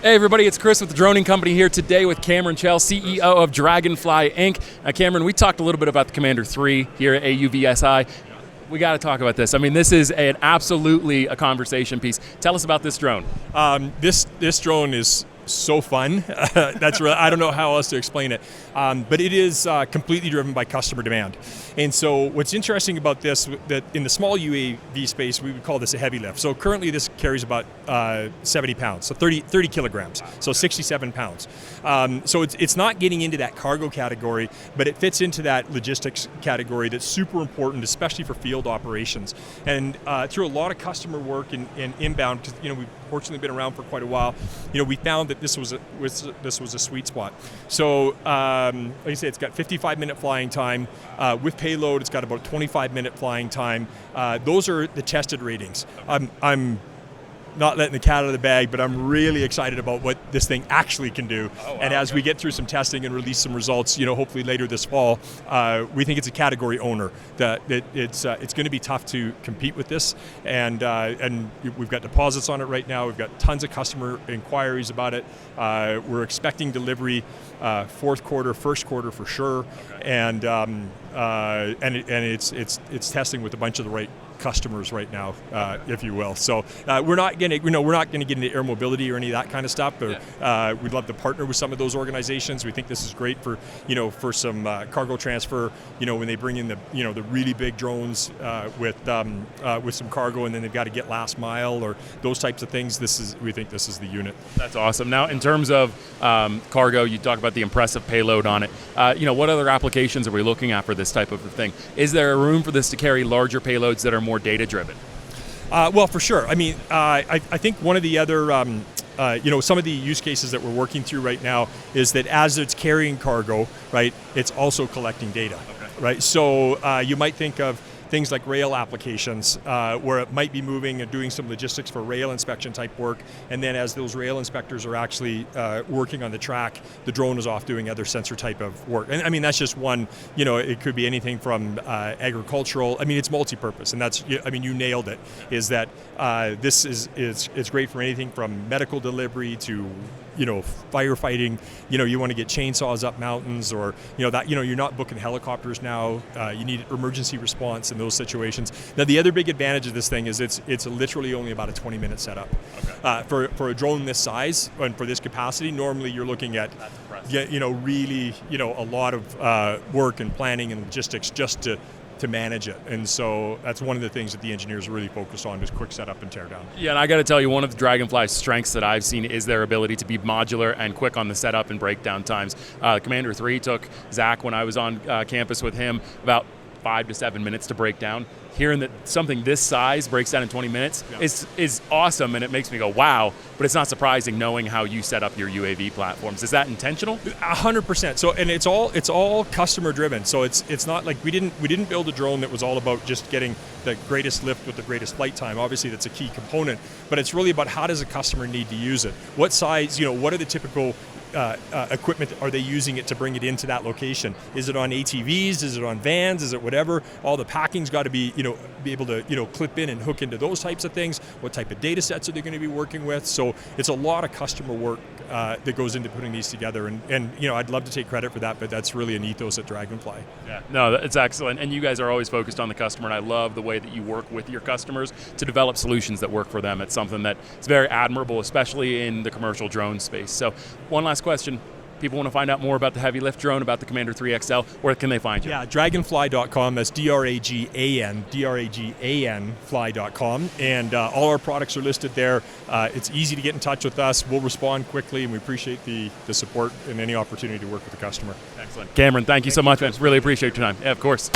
Hey everybody, it's Chris with the Droning Company here today with Cameron Chell, CEO of Draganfly Inc. Cameron, we talked a little bit about the Commander 3 here at AUVSI. We got to talk about this. I mean, this is absolutely a conversation piece. Tell us about this drone. This drone is so fun. That's really, I don't know how else to explain it. But it is completely driven by customer demand. And so what's interesting about this, that in the small UAV space, we would call this a heavy lift. So currently this carries about 70 pounds, so 30 kilograms, so 67 pounds. So it's not getting into that cargo category, but it fits into that logistics category that's super important, especially for field operations. And through a lot of customer work and inbound, because we've fortunately been around for quite a while, we found that this was a sweet spot. So like I say, it's got 55-minute flying time. With payload, it's got about 25-minute flying time. Those are the tested ratings. I'm not letting the cat out of the bag, but I'm really excited about what this thing actually can do. Oh, wow. And as we get through some testing and release some results, hopefully later this fall, we think it's a category owner. That it's going to be tough to compete with this, and we've got deposits on it right now. We've got tons of customer inquiries about it. We're expecting delivery fourth quarter, first quarter for sure, and it's testing with a bunch of the right customers right now, if you will. So we're not going to get into air mobility or any of that kind of stuff, but we'd love to partner with some of those organizations. We think this is great for for some cargo transfer. When they bring in the really big drones with some cargo, and then they've got to get last mile or those types of things. We think this is the unit. That's awesome. Now, in terms of cargo, you talk about the impressive payload on it. What other applications are we looking at for this type of a thing? Is there a room for this to carry larger payloads that are more data-driven? Well, for sure. I mean, I think one of the other, some of the use cases that we're working through right now is that as it's carrying cargo, right, it's also collecting data, okay, right? So you might think of things like rail applications where it might be moving and doing some logistics for rail inspection type work, and then as those rail inspectors are actually working on the track, the drone is off doing other sensor type of work. And I mean, that's just one, it could be anything from agricultural. I mean, it's multi-purpose, and that's, I mean, you nailed it, is that this is great for anything from medical delivery to firefighting. You want to get chainsaws up mountains, or you're not booking helicopters now. You need emergency response in those situations. Now, the other big advantage of this thing is it's literally only about a 20-minute setup. Okay. For a drone this size and for this capacity, normally you're looking at really a lot of work and planning and logistics just to manage it. And so that's one of the things that the engineers really focus on, is quick setup and tear down. Yeah, and I got to tell you, one of the Draganfly's strengths that I've seen is their ability to be modular and quick on the setup and breakdown times. Commander 3 took Zach, when I was on campus with him, about 5 to 7 minutes to break down. Hearing that something this size breaks down in 20 minutes is awesome, and it makes me go, wow, but it's not surprising knowing how you set up your UAV platforms. Is that intentional? 100%. So, and it's all customer driven. So it's not like we didn't build a drone that was all about just getting the greatest lift with the greatest flight time. Obviously that's a key component, but it's really about how does a customer need to use it? What size, what are the typical equipment are they using it to bring it into that location? Is it on ATVs? Is it on vans? Is it whatever? All the packing's got to be able to clip in and hook into those types of things. What type of data sets are they going to be working with? So it's a lot of customer work that goes into putting these together, and I'd love to take credit for that, but that's really an ethos at Draganfly. Yeah, no, it's excellent, and you guys are always focused on the customer, and I love the way that you work with your customers to develop solutions that work for them. It's something that is very admirable, especially in the commercial drone space. So one last question. People want to find out more about the heavy lift drone, about the Commander 3 XL, where can they find you? Yeah, draganfly.com. That's Dragan fly.com. And all our products are listed there. It's easy to get in touch with us. We'll respond quickly, and we appreciate the support and any opportunity to work with the customer. Excellent. Cameron, thank you so much, man. Really appreciate your time. Yeah, of course.